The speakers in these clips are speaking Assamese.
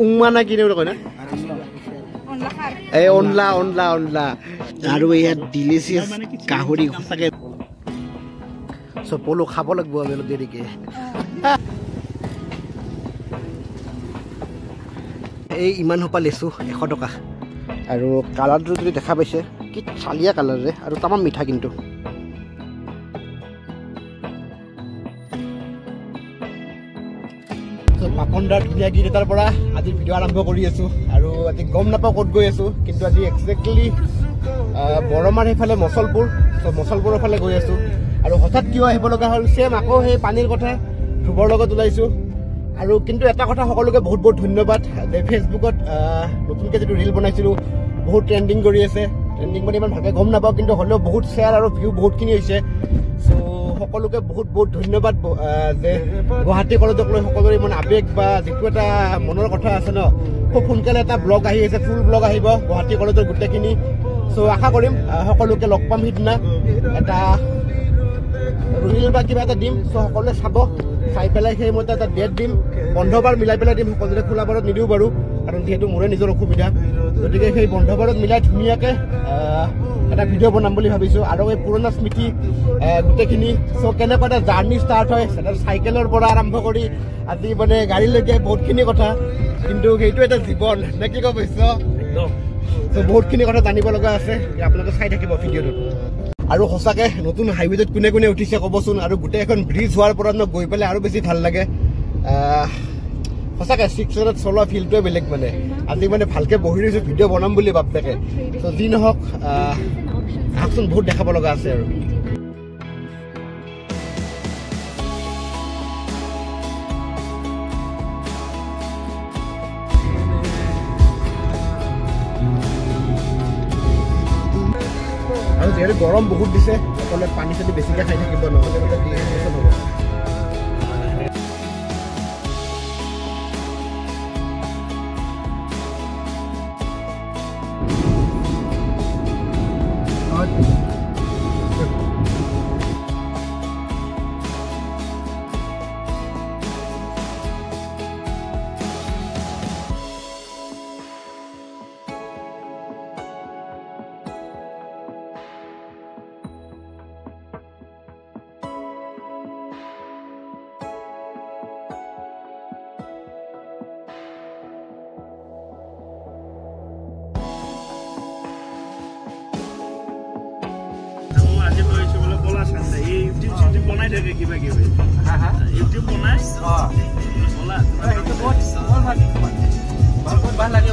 উংমা না কি কয় না এই অনলা অনলা অনলা আৰু ইয়াত ডিলিচিয়াছ গাহৰি সঁচাকে সব পলো খাব লাগিব আমি অলপ দেৰিকে এই ইমান সোপা লেচু 100 টকা আৰু কালাৰটো যদি দেখা পাইছে কি চালিয়া কালাৰে আৰু তামাম মিঠা কিন্তু পাপনদাৰ ধুনীয়া গীত এটাৰ পৰা আজি ভিডিঅ' আৰম্ভ কৰি আছোঁ আৰু আজি গম নাপাওঁ ক'ত গৈ আছোঁ কিন্তু আজি এক্সেক্টলি বৰমাৰ সেইফালে মচলপুৰৰ ফালে গৈ আছোঁ আৰু হঠাৎ কিয় আহিব লগা হ'ল চেম আকৌ সেই পানীৰ কথা ধ্ৰুৱৰ লগত ওলাইছোঁ আৰু কিন্তু এটা কথা সকলোকে বহুত বহুত ধন্যবাদ যে ফেচবুকত নতুনকৈ যিটো ৰিল বনাইছিলোঁ বহুত ট্ৰেণ্ডিং কৰি আছে ট্ৰেণ্ডিং মানে ইমান ভালকৈ গম নাপাওঁ কিন্তু হ'লেও বহুত শ্বেয়াৰ আৰু ভিউ বহুতখিনি হৈছে চ' সকলোকে বহুত বহুত ধন্যবাদ যে গুৱাহাটী কলেজক লৈ সকলোৰে ইমান আৱেগ বা যিটো এটা মনৰ কথা আছে ন খুব সোনকালে এটা ব্লগ আহি আছে ফুল ব্লগ আহিব গুৱাহাটী কলেজৰ গোটেইখিনি চ' আশা কৰিম সকলোকে লগ পাম সিদিনা এটা ৰিল বা কিবা এটা দিম চ' সকলোৱে চাব চাই পেলাই সেই মতে এটা ডেট দিম বন্ধবাৰ মিলাই পেলাই দিম সকলোৰে খোলা বাৰত নিদিওঁ বাৰু কাৰণ যিহেতু মোৰে নিজৰ অসুবিধা গতিকে সেই বন্ধবাৰত মিলাই ধুনীয়াকৈ এটা ভিডিঅ' বনাম বুলি ভাবিছোঁ আৰু এই পুৰণা স্মৃতি গোটেইখিনি চ' কেনেকুৱা এটা জাৰ্ণি ষ্টাৰ্ট হয় চাইকেলৰ পৰা আৰম্ভ কৰি আজি মানে গাড়ীলৈকে বহুতখিনি কথা কিন্তু সেইটো এটা জীৱন নে কি ক'ব বিশ্ব চ' বহুতখিনি কথা জানিব লগা আছে আপোনালোকে চাই থাকিব ভিডিঅ'টো আৰু সঁচাকৈ নতুন হাইৱেটোত কোনে কোনে উঠিছে ক'বচোন আৰু গোটেই এখন ব্ৰিজ হোৱাৰ পৰা গৈ পেলাই আৰু বেছি ভাল লাগে সঁচাকৈ 6 ত চলোৱা ফিল্ডটোৱে বেলেগ মানে আজি মানে ভালকৈ বহি ৰৈছোঁ ভিডিঅ' বনাম বুলি বাপেকে চ' যি নহওক আহকচোন বহুত দেখাব লগা আছে আৰু আৰু যিহেতু গৰম বহুত দিছে সকলোৱে পানী চানী বেছিকৈ খাই থাকিব নহ'লে মানে ডিহাইড্ৰেশ্যন হ'ব YouTube বনাই ভাল লাগে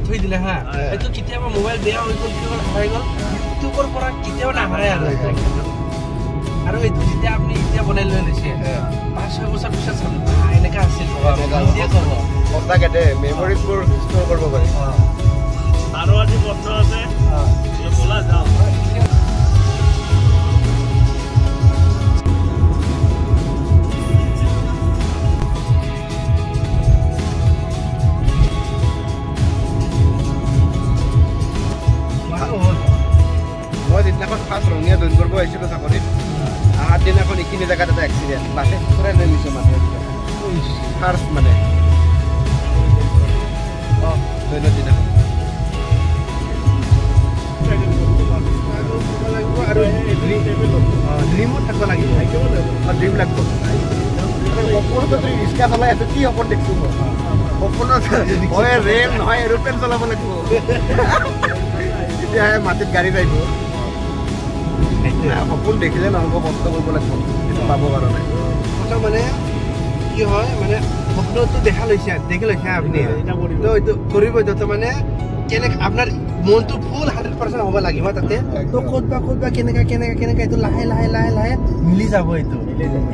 থৈ দিলে হা এইটো কেতিয়াবা মোবাইল বেয়া হৈ গ'ল কি হৈ গ'ল ইউটিউবৰ পৰা কেতিয়াও নাহাৰে আৰু এইটো যেতিয়া আপুনি এতিয়া বনাই লৈ লৈছে 5-6 বছৰ পিছত চাব এনেকা আছিল সঁচাকৈ দে মেমৰিজবোৰ ষ্ট'ৰ কৰিব পাৰি আৰু আজি বন্ধ আছে ব'লা যাওঁ মই যিদিনাখন ফাৰ্ষ্ট ৰঙীয়া জইন কৰিব আহিছিলোঁ চাকৰিত অহাৰ দিনাখন এইখিনি জেগাত এটা এক্সিডেণ্ট বাছে খুচৰাই লৈ গৈছে মানুহে ফাৰ্ষ্ট মানে জইনৰ দিনাখন আৰু ড্ৰিমো থাকিব লাগিব ড্ৰিম লাগিব সপোনত যদি ৰিক্সা চলাই আছে কি সপোন দেখিছোঁ সপোনত হয় ৰেল নহয় এৰোপ্লেন চলাব লাগিব তেতিয়াহে মাটিত গাড়ী যাইব সপোন দেখিলে নহ'ব কষ্ট কৰিব লাগিব সেইটো পাব কাৰণে কথা মানে কি হয় মানে সপোনটো দেখি লৈছে আপুনি এইটো কৰিব তো মানে কেনেকৈ আপোনাৰ মনটো ফুল 100% হ'ব লাগিব তাতে তো ক'ত বা কেনেকৈ এইটো লাহে মিলি যাব এইটো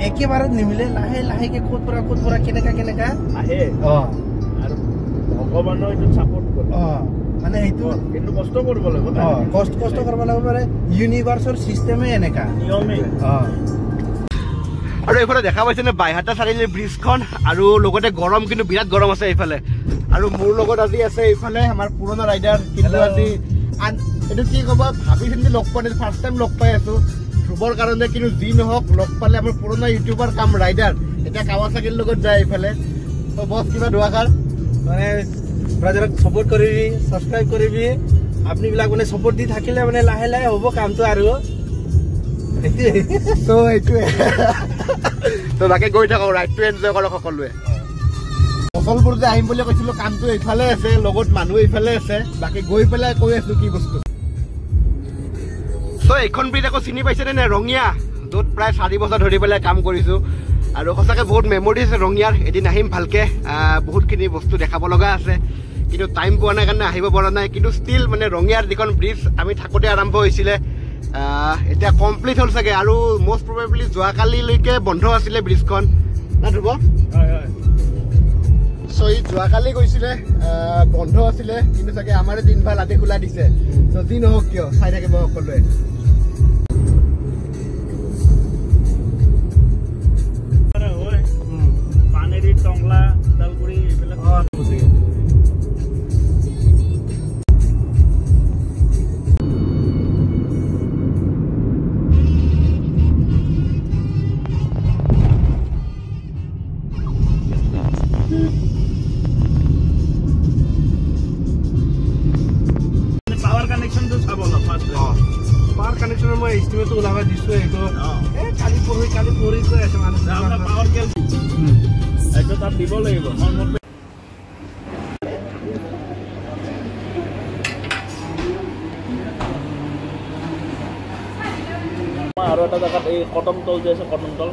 একেবাৰে নিমিলে লাহেকৈ ক'ত পৰা কেনেকৈ আহে আৰু ভগৱানৰ এইটো ছাপোৰ্ট কৰে মানে এইটো কিন্তু কষ্ট কৰিব লাগিব কষ্ট কৰিব লাগিব মানে ইউনিভাৰ্চৰ চিষ্টেমে এনেকা নিয়মে আৰু এইফালে দেখা পাইছেনে বাইহাটা চাৰিআলিৰ ব্ৰিজখন আৰু লগতে গৰম কিন্তু বিৰাট গৰম আছে এইফালে আৰু মোৰ লগত আজি আছে এইফালে আমাৰ পুৰণা ৰাইডাৰ কিন্তু আজি এইটো কি ক'ব ভাবি চিন্তি লগ পোৱা নাই ফাৰ্ষ্ট টাইম লগ পাই আছোঁ ধ্ৰুৱৰ কাৰণে কিন্তু যি নহওক লগ পালে আমাৰ পুৰণা ইউটিউবাৰ কাম ৰাইডাৰ এতিয়া কাৱাচাকিৰ লগত যায় এইফালে বস কিবা দুআষাৰ মানে ব্ৰাজাৰক সাপোৰ্ট কৰিবি সাবস্ক্ৰাইব কৰিবি আপুনি বিলাক মানে সাপোৰ্ট দি থাকিলে মানে লাহে লাহে হ'ব কামটো আৰু তো এইটোৱে তো বাকি গৈ থাকক ৰাইডটো এনজয় কৰক সকলোৱে মছলপুৰ যে আহিম বুলি কৈছিলো কামটো এইফালে আছে লগত মানুহ এইফালে আছে বাকি গৈ পেলাই কৈ আছো কি বস্তু তো এইখন ব্ৰিজ আকৌ চিনি পাইছেনে নে ৰঙিয়া য'ত প্ৰায় 4 বছৰ ধৰি পেলাই কাম কৰিছো আৰু সঁচাকৈ বহুত মেমৰি আছে ৰঙিয়াৰ এদিন আহিম ভালকে বহুতখিনি বস্তু দেখাব লগা আছে কিন্তু টাইম পোৱা নাই কাৰণে আহিব পৰা নাই কিন্তু ষ্টিল মানে ৰঙিয়াৰ যিখন ব্ৰিজ আমি থাকোঁতে আৰম্ভ হৈছিলে এতিয়া কমপ্লিট হ'ল চাগে আৰু মষ্ট প্ৰবেবলি যোৱাকালিলৈকে বন্ধ আছিলে ব্ৰিজখন না ধ্ৰুৱ চ' ই যোৱাকালি গৈছিলে বন্ধ আছিলে কিন্তু চাগে আমাৰে দিন ভাল আজি খোলা দিছে চ' যি নহওক কিয় চাই থাকিব সকলোৱে টংলা ওদালগুৰি এইবিলাক পাৱাৰ কানেকশ্যনটো চাব অলপ পাৱাৰ কানেকশ্যনৰ মই এষ্টিমেটটো ওলাব দিছোঁ এইটো কালি পৰহি কৈ আছে মানুহ পাৱাৰ কেল এইটো তাত দিব লাগিব আৰু এটা জেগাত এই কটমতল যে আছে কটমতল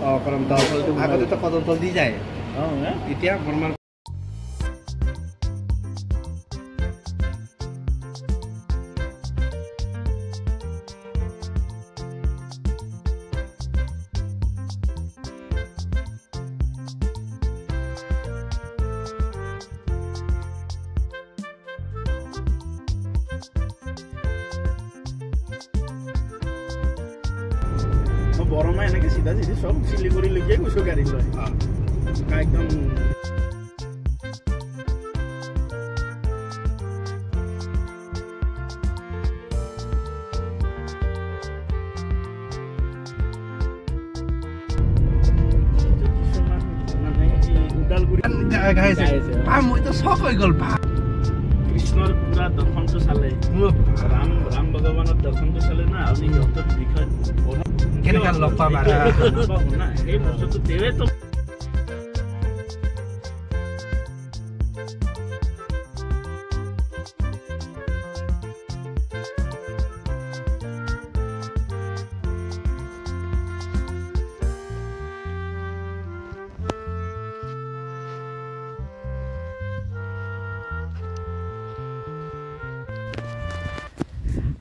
আগতেতো কদমতল দি যায় এতিয়া বৰ্তমান বৰমা এনেকে চিধা চিধি সব শিলিগুৰিলৈকে গৈছো গাড়ী লৈ একদম মইতো চখ হৈ গ'ল কৃষ্ণৰ পুৰা দৰ্শনটো চালে ৰাম ভগৱানৰ দৰ্শনটো চালে না আপুনি সিহঁতৰ বিষয়ে কেনেকা লগ পাবা না এই বস্তুটো তেৱেতো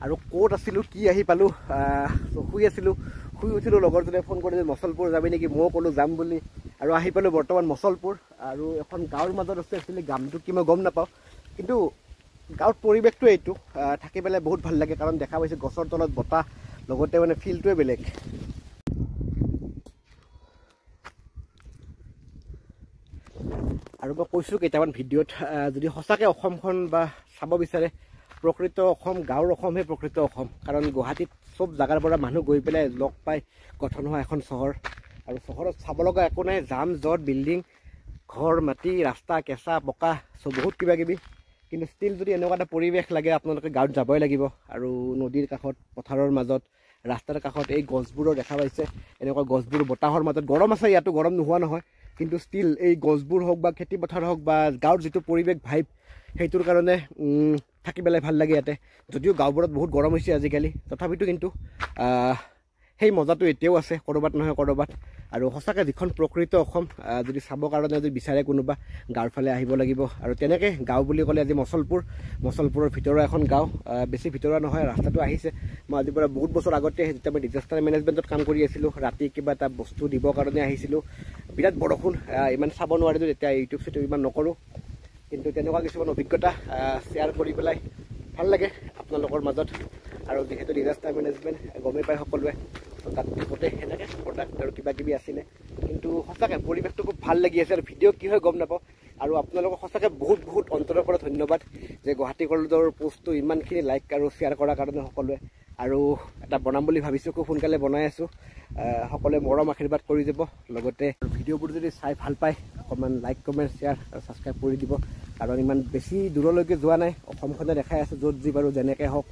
আৰু ক'ত আছিলোঁ কি আহি পালোঁ শুই আছিলোঁ শুই উঠিলোঁ লগৰজনে ফোন কৰিলে মছলপুৰ যাবি নেকি ময়ো ক'লোঁ যাম বুলি আৰু আহি পালোঁ বৰ্তমান মছলপুৰ আৰু এখন গাঁৱৰ মাজত আছে একচুৱেলি গামটো কি মই গম নাপাওঁ কিন্তু গাঁৱৰ পৰিৱেশটো এইটো থাকি পেলাই বহুত ভাল লাগে কাৰণ দেখা পাইছোঁ গছৰ তলত বতাহ লগতে মানে ফিলটোৱে বেলেগ আৰু মই কৈছোঁ কেইটামান ভিডিঅ'ত যদি সঁচাকৈ অসমখন বা চাব বিচাৰে প্ৰকৃত অসম গাঁৱৰ অসমহে প্ৰকৃত অসম কাৰণ গুৱাহাটীত চব জাগাৰ পৰা মানুহ গৈ পেলাই লগ পাই গঠন হোৱা এখন চহৰ আৰু চহৰত চাব লগা একো নাই জাম জট বিল্ডিং ঘৰ মাটি ৰাস্তা কেঁচা পকা চব বহুত কিবা কিবি কিন্তু ষ্টিল যদি এনেকুৱা এটা পৰিৱেশ লাগে আপোনালোকে গাঁৱত যাবই লাগিব আৰু নদীৰ কাষত পথাৰৰ মাজত ৰাস্তাৰ কাষত এই গছবোৰৰ দেখা পাইছে এনেকুৱা গছবোৰ বতাহৰ মাজত গৰম আছে ইয়াতো গৰম নোহোৱা নহয় কিন্তু ষ্টিল এই গছবোৰ হওক বা খেতি পথাৰ হওক বা গাঁৱৰ যিটো পৰিৱেশ ভাইব সেইটোৰ কাৰণে থাকি পেলাই ভাল লাগে ইয়াতে যদিও গাঁওবোৰত বহুত গৰম হৈছে আজিকালি তথাপিতো কিন্তু সেই মজাটো এতিয়াও আছে ক'ৰবাত নহয় ক'ৰবাত আৰু সঁচাকৈ যিখন প্ৰকৃত অসম যদি চাবৰ কাৰণে যদি বিচাৰে কোনোবা গাঁৱৰ ফালে আহিব লাগিব আৰু তেনেকৈ গাঁও বুলি ক'লে আজি মছলপুৰৰ ভিতৰুৱা এখন গাঁও বেছি ভিতৰুৱা নহয় ৰাস্তাটো আহিছে মই আজিৰ পৰা বহুত বছৰ আগতে যেতিয়া মই ডিজাষ্টাৰ মেনেজমেণ্টত কাম কৰি আছিলোঁ ৰাতি কিবা এটা বস্তু দিবৰ কাৰণে আহিছিলোঁ বিৰাট বৰষুণ ইমান চাব নোৱাৰিলোঁ তেতিয়া ইউটিউব চিউটিউব ইমান নকৰোঁ কিন্তু তেনেকুৱা কিছুমান অভিজ্ঞতা শ্বেয়াৰ কৰি পেলাই ভাল লাগে আপোনালোকৰ মাজত আৰু যিহেতু ডিজাষ্টাৰ মেনেজমেণ্ট গমেই পায় সকলোৱে তাত গোটেই সেনেকৈ প্ৰডাক্ট আৰু কিবা কিবি আছিলে কিন্তু সঁচাকৈ পৰিৱেশটো খুব ভাল লাগি আছে আৰু ভিডিঅ' কি হয় গম নাপাওঁ আৰু আপোনালোকক সঁচাকৈ বহুত বহুত অন্তৰৰ পৰা ধন্যবাদ যে গুৱাহাটী কলেজৰ পোষ্টটো ইমানখিনি লাইক আৰু শ্বেয়াৰ কৰাৰ কাৰণে সকলোৱে আৰু এটা বনাম বুলি ভাবিছোঁ খুব সোনকালে বনাই আছোঁ সকলোৱে মৰম আশীৰ্বাদ কৰি যাব লগতে ভিডিঅ'বোৰ যদি চাই ভাল পায় অকণমান লাইক কমেণ্ট শ্বেয়াৰ আৰু ছাবস্ক্ৰাইব কৰি দিব কাৰণ ইমান বেছি দূৰলৈকে যোৱা নাই অসমখনে দেখাই আছোঁ য'ত যি বাৰু যেনেকৈ হওক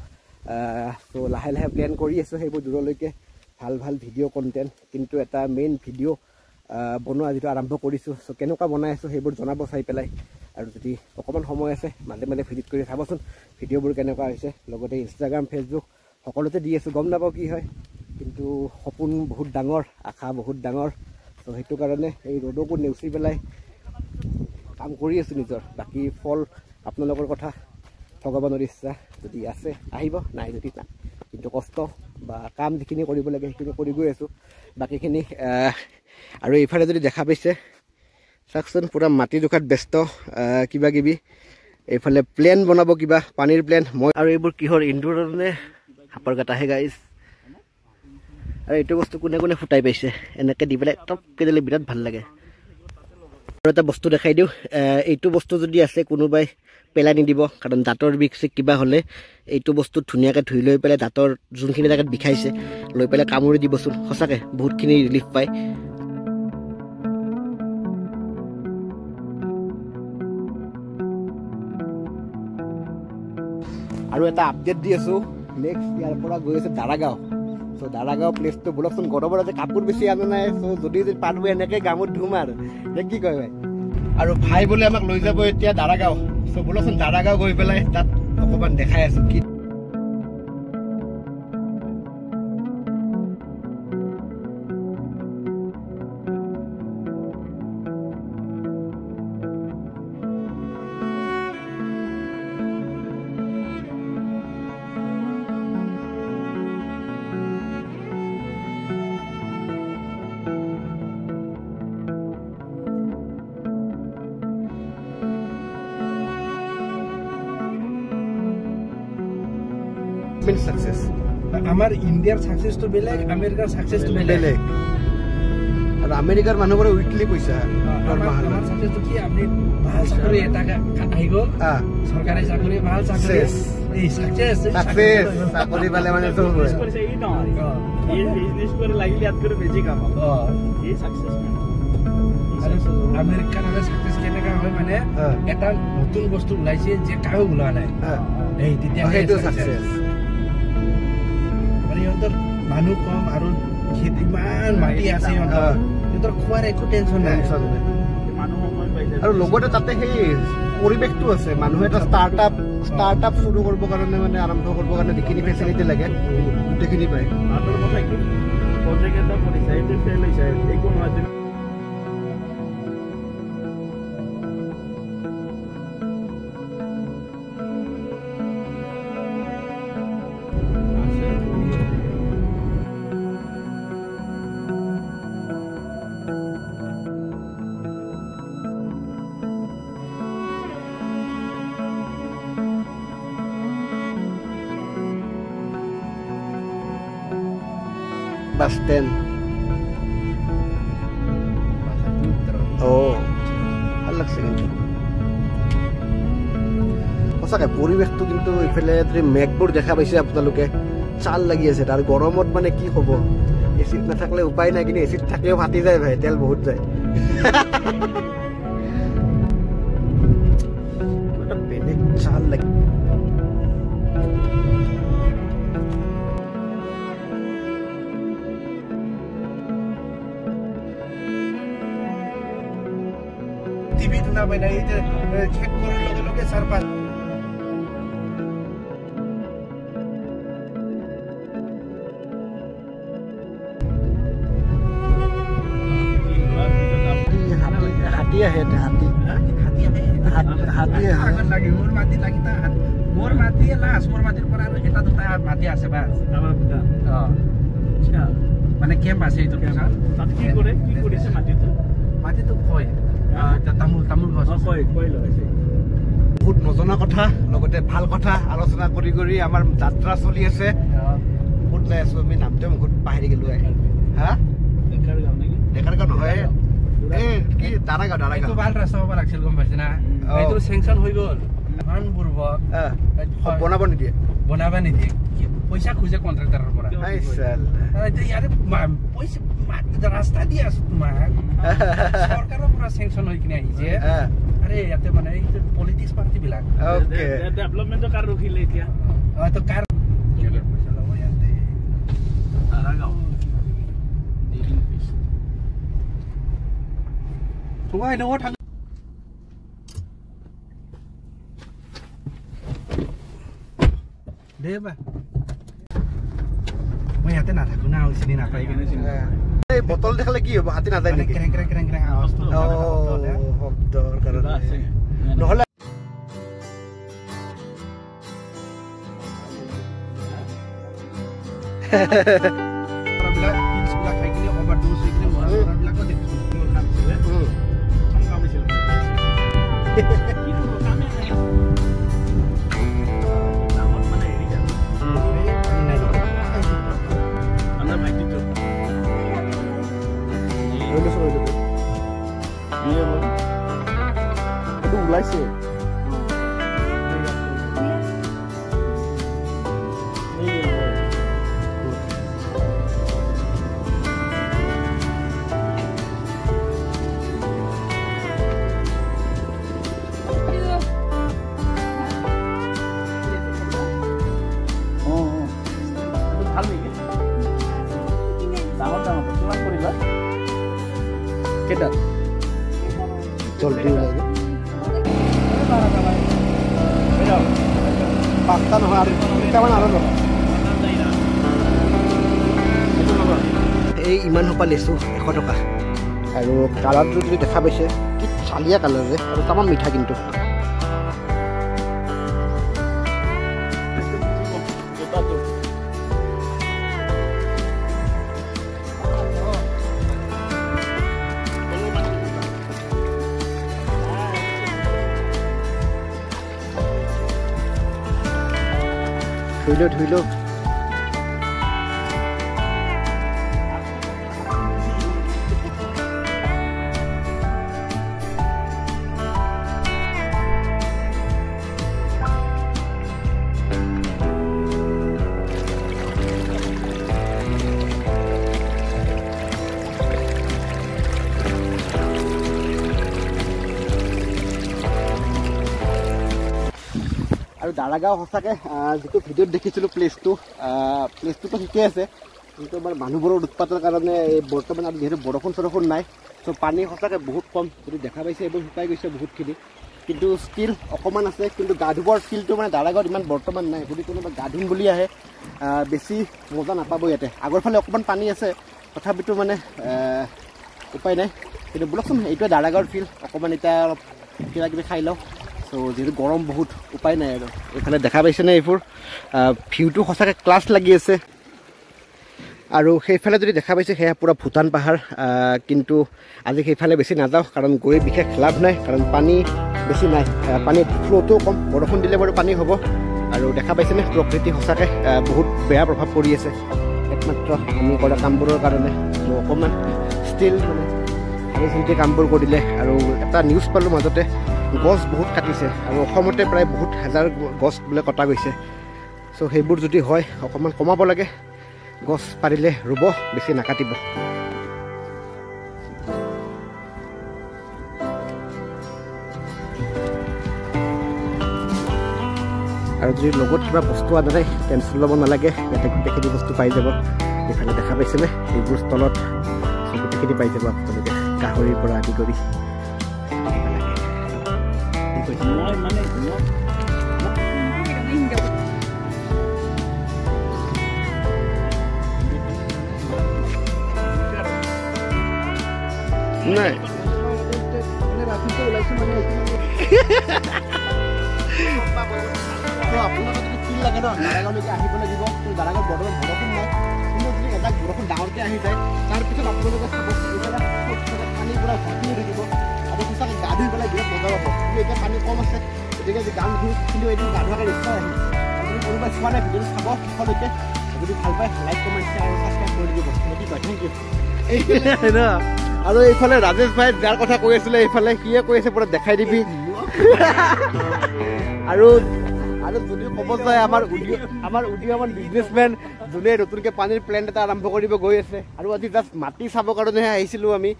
ত' লাহে লাহে প্লেন কৰি আছোঁ সেইবোৰ দূৰলৈকে ভাল ভাল ভিডিঅ' কণ্টেণ্ট কিন্তু এটা মেইন ভিডিঅ' বনোৱা যিটো আৰম্ভ কৰিছোঁ চ' কেনেকুৱা বনাই আছোঁ সেইবোৰ জনাব চাই পেলাই আৰু যদি অকণমান সময় আছে মাজে মাজে ভিজিট কৰি চাবচোন ভিডিঅ'বোৰ কেনেকুৱা হৈছে লগতে ইনষ্টাগ্ৰাম ফেচবুক সকলোতে দি আছোঁ গম নাপাওঁ কি হয় কিন্তু সপোন বহুত ডাঙৰ আশা বহুত ডাঙৰ ত' সেইটো কাৰণে এই ৰ'দকো নেওচি পেলাই কাম কৰি আছোঁ নিজৰ বাকী ফল আপোনালোকৰ কথা ভগৱানৰ ইচ্ছা যদি আছে আহিব নাই যদি নাই কিন্তু কষ্ট বা কাম যিখিনি কৰিব লাগে সেইখিনি কৰি গৈ আছোঁ বাকীখিনি আৰু এইফালে যদি দেখা পাইছে চাওকচোন পূৰা মাটি জোখাত ব্যস্ত কিবা কিবি এইফালে প্লেন বনাব কিবা পানীৰ প্লেন মই আৰু এইবোৰ কিহৰ ইনডোৰ নে সাপৰ কাটাহে গাইছ আৰু এইটো বস্তু কোনে কোনে ফুটাই পাইছে এনেকৈ দি পেলাই টপকৈ দিলে বিৰাট ভাল লাগে আৰু এটা বস্তু দেখাই দিওঁ এইটো বস্তু যদি আছে কোনোবাই পেলাই নিদিব কাৰণ দাঁতৰ বিষ চিক কিবা হ'লে এইটো বস্তু ধুনীয়াকৈ ধুই লৈ পেলাই দাঁতৰ যোনখিনি জেগাত বিষাইছে লৈ পেলাই কামুৰি দিবচোন সঁচাকৈ বহুতখিনি ৰিলিফ পায় আৰু এটা আপডেট দি আছোঁ নেক্সট ইয়াৰ পৰা গৈ আছে দাৰাগাঁও চ' দাৰাগাঁও প্লেচটো বোলকচোন গৰমৰ আছে কাপোৰ বেছি আনো নাই চ' যদি পাৰোঁ এনেকৈ গামত ধুম আৰু কি কয় ভাই আৰু ভাই বোলে আমাক লৈ যাব এতিয়া দাৰাগাঁও চ' বোলকচোন দাৰাগাঁও গৈ পেলাই তাত অকণমান দেখাই আছোঁ কি সাকসেস আমাৰ ইণ্ডিয়াৰ সাকসেসটো বেলেগ আমেৰিকাৰ সাকসেসটো বেলেগ আৰু আমেৰিকাৰ মানুহবোৰে উইকলি পইচা আমাৰ সাকসেসটো কি আপুনি ভাল চাকৰি এটা আহি গ'ল চৰকাৰী চাকৰি ভাল চাকৰি এই সাকসেস চাকৰি পালে মানে তো কৰিছে এই নহয় এই বিজনেস কৰি লাগিলে ইয়াত কৰি বেছি কাম এই সাকসেস আমেৰিকাৰ হ'লে সাকসেস কেনেকা হয় মানে এটা নতুন বস্তু ওলাইছে যে কাৰো ওলোৱা নাই এই তেতিয়া সেইটো সাকসেস সিহঁতৰ মানুহ কম আৰু খেতি ইমান মাটি আছে সিহঁতৰ খোৱাৰ একো টেনশ্যন নাই আৰু লগতে তাতে সেই পৰিৱেশটো আছে মানুহে এটা ষ্টাৰ্টআপ শুৰু কৰিবৰ কাৰণে মানে আৰম্ভ কৰিবৰ কাৰণে যিখিনি ফেচিলিটি লাগে গোটেইখিনি পায় প্ৰজেক্ট এটা কৰিছে এইটো ফেল হৈছে একো নহয় বাস স্ট্যান্ড ভাল লাগছে কিন্তু সঁচাকৈ পৰিৱেশটো কিন্তু ইফালে যদি মেঘবোৰ দেখা পাইছে আপোনালোকে চাল লাগি আছে তাৰ গৰমত মানে কি ক'ব এচিত নাথাকিলে উপায় নাই কিন্তু এচিত থাকিলেও ফাটি যায় ভাই তেল বহুত যায় বেলেগ চাল লাগি টিভিটো নাপাই নাই চেক কৰাৰ লগে লগে 4-5 হাতী আহে মোৰ মাটি লাগি মোৰ মাটি লাষ্ট মোৰ মাটিৰ পৰা আৰু এটা দুটা মাটি আছে বাছ মানে কেম্প আছে এইটো তাত কি কৰিছে মাটিটো কয় তামোল গছ কয় লগাইছে বহুত নজনা কথা লগতে ভাল কথা আলোচনা কৰি কৰি আমাৰ যাত্ৰা চলি আছে বহুত যাই আছো আমি নামটো বহুত পাহৰি গলো হা ডেকাৰ গাঁও নহয় কি দাৰাগাঁও ভাল ৰাস্তা হ'ব লাগিছিল গম পাইছে না এইটো চেংচন হৈ গ'ল ইমান বুৰ্বক বনাব নিদিয়ে পইচা খোজে কন্ট্ৰাক্টৰৰ পৰা ইয়াৰে পইচা ৰাস্তা দি আছো তোমাক চৰকাৰৰ পৰা পৰা চেংচন হৈ কিনে আহিছে আৰে ইয়াতে মানে এই পলিটিক্স পাৰ্টি বিলাক ওকে ডেভেলপমেন্টৰ কাৰ ৰখিলে এতিয়া তো কাৰ পইচা ল'ব ইয়াতে দাৰাগাঁও ডিলিং পিছ তোমাৰ এনেকুৱা থাক দে বা মই ইয়াতে নাথাকো না চিনি নাপাই কিনে চিনি এই বটল দেখালে কি হ'ব হাতী নাযায় নেকি ক্ৰেং ক্ৰেং ক্ৰেং ক্ৰেং আৱাজটো শব্দৰ কাৰণে নহ'লে ওলাইছে ভাল নেকি ডাঙৰ ডাঙৰ কিমান কৰিবা কেইটা জলদি ওলাই পাঁচটা নহয় আৰু তিনিটামান আৰু এই ইমান সোপা লেচু 100 টকা আৰু কালাৰটো যদি দেখা পাইছে কি চালিয়া কালাৰ যে আৰু তামাম মিঠা কিন্তু ধুই লো আৰু দাৰাগাঁও সঁচাকৈ যিটো ভিডিঅ'ত দেখিছিলোঁ প্লেচটো ঠিকে আছে কিন্তু আমাৰ মানুহবোৰৰ উৎপাতৰ কাৰণে এই বৰ্তমান আৰু যিহেতু বৰষুণ নাই চ' পানী সঁচাকৈ বহুত কম যদি দেখা পাইছে এইবোৰ শুকাই গৈছে বহুতখিনি কিন্তু ষ্টিল অকণমান আছে কিন্তু গা ধুবৰ ফিলটো মানে দাৰাগাঁৱত ইমান বৰ্তমান নাই যদি কোনোবা গা ধুম বুলি আহে বেছি মজা নাপাব ইয়াতে আগৰ ফালে অকণমান পানী আছে তথাপিতো মানে উপায় নাই কিন্তু বোলকচোন এইটোৱে দাৰাগাঁৱৰ ফিল অকণমান এতিয়া অলপ কিবা কিবি খাই লওঁ চ' যিহেতু গৰম বহুত উপায় নাই আৰু এইফালে দেখা পাইছেনে এইবোৰ ভিউটো সঁচাকৈ ক্লাছ লাগি আছে আৰু সেইফালে যদি দেখা পাইছে সেয়া পূৰা ভূটান পাহাৰ কিন্তু আজি সেইফালে বেছি নাযাওঁ কাৰণ গৈ বিশেষ লাভ নাই কাৰণ পানী বেছি নাই পানীৰ ফ্ল'টোও কম বৰষুণ দিলে বাৰু পানী হ'ব আৰু দেখা পাইছেনে প্ৰকৃতি সঁচাকৈ বহুত বেয়া প্ৰভাৱ পৰি আছে একমাত্ৰ আমি কৰা কামবোৰৰ কাৰণে অকণমান ষ্টিল মানে ভাবি চিন্তি কামবোৰ কৰিলে আৰু এটা নিউজ পালোঁ মাজতে গছ বহুত কাটিছে আৰু অসমতে প্ৰায় বহুত হাজাৰ গছ বোলে কটা গৈছে চ' সেইবোৰ যদি হয় অকণমান কমাব লাগে গছ পাৰিলে ৰুব বেছি নাকাটিব আৰু যদি লগত কিবা বস্তু আনে নাই টেনশ্যন ল'ব নালাগে ইয়াতে গোটেইখিনি বস্তু পাই যাব এইফালে দেখা পাইছেনে এইবোৰ ষ্টলত গোটেইখিনি পাই যাব আপোনালোকে গাহৰিৰ পৰা আদি কৰি নাই আপোনালোকে যদি ফিল লাগে ন দাৰাগাঁৱলৈকে আহিব লাগিব দাৰাগাঁৱত বৰ্তমান বৰষুণ নাই কিন্তু যদি এটা বৰষুণ ডাঙৰকৈ আহি যায় তাৰপিছত আপোনালোকে চাব পানী পূৰা ভৰ্তি হৈ থাকিব আৰু সঁচাকৈ গা ধুই পেলাই বিৰাট মজা পাব কিন্তু এতিয়া পানী কম আছে গতিকে আজি গা নুধুওঁ কিন্তু এদিন গা ধোৱাৰ নিশ্চয় আহিম যদি কোনোবাই চোৱা নাই ভিডিঅ'টো চাব শেষলৈকে যদি ভাল পায় লাইক কমেণ্ট শ্বেয়াৰ আৰু ছাবস্ক্ৰাইব কৰি দিব কি কয় থেংক ইউ আৰু এইফালে ৰাজেশ ভাই যাৰ কথা কৈ আছিলে এইফালে সিয়ে কৈ আছে পুৰা দেখাই দিবি আৰু যদিও ক'ব যায় আমাৰ উদীয়মান বিজনেছমেন যোনে নতুনকৈ পানীৰ প্লেণ্ট এটা আৰম্ভ কৰিব গৈ আছে আৰু আজি জাষ্ট মাটি চাবৰ কাৰণেহে আহিছিলোঁ আমি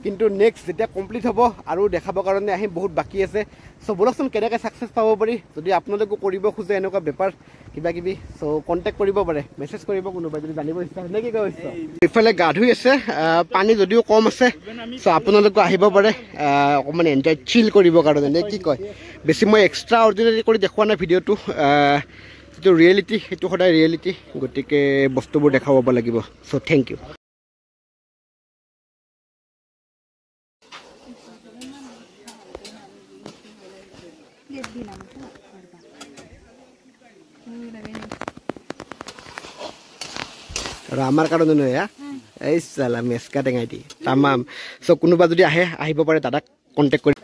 কিন্তু নেক্সট যেতিয়া কমপ্লিট হ'ব আৰু দেখাবৰ কাৰণে আহিম বহুত বাকী আছে চ' বলকচোন কেনেকৈ ছাকচেছ পাব পাৰি যদি আপোনালোকো কৰিব খোজে এনেকুৱা বেপাৰ কিবা কিবি চ' কণ্টেক্ট কৰিব পাৰে মেছেজ কৰিব কোনোবাই যদি জানিব ইচ্ছা নে কি কৈছ ইফালে গা ধুই আছে পানী যদিও কম আছে চ' আপোনালোকো আহিব পাৰে অকণমান এনজয় চিল কৰিবৰ কাৰণে নে কি কয় বেছি মই এক্সট্ৰা অৰ্ডিনাৰী কৰি দেখুওৱা নাই ভিডিঅ'টো যিটো ৰিয়েলিটি সেইটো সদায় ৰিয়েলিটি গতিকে বস্তুবোৰ দেখাব লাগিব চ' থেংক ইউ আৰু আমাৰ কাৰণে নহয় এই চালা মেচকা টেঙাই দি তামাম চ' কোনোবা যদি আহে আহিব পাৰে দাদাক কণ্টেক্ট কৰি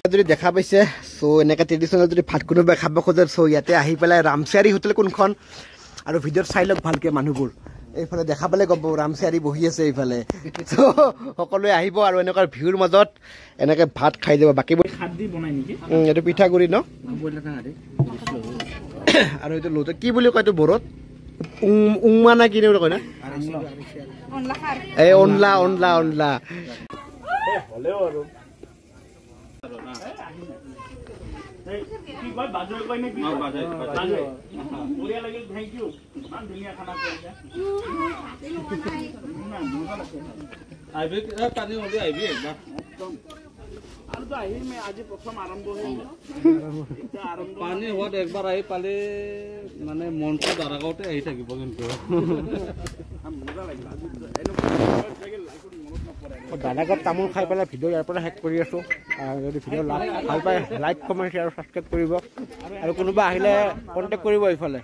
যদি দেখা পাইছে চ' এনেকৈ ট্ৰেডিশ্যনেল যদি ভাত কোনোবাই খাব খোজে চ' ইয়াতে আহি পেলাই ৰামচিয়াৰী হোটেল কোনখন আৰু ভিডিঅ'ত চাই লওক ভালকৈ মানুহবোৰ এইফালে দেখা পালে গম পাব ৰামচিয়াৰী বহি আছে এইফালে চ' সকলোৱে আহিব আৰু এনেকুৱা ভিউৰ মাজত এনেকৈ ভাত খাই যাব বাকীবোৰ এইটো পিঠাগুড়ি ন আৰু এইটো লোতে কি বুলি কয় এইটো বড়োত উমা না কি কয় না এই অনলা অনলা অনলা পানী হোৱাত একবাৰ আহি পালে মানে মনটো দাৰাগাওঁতে আহি থাকিব কিন্তু দাদাগত তামোল খাই পেলাই ভিডিঅ' ইয়াৰ পৰা শেষ কৰি আছোঁ যদি ভিডিঅ' ভাল পায় লাইক কমেণ্ট আৰু ছাবস্ক্ৰাইব কৰিব আৰু কোনোবা আহিলে কণ্টেক্ট কৰিব এইফালে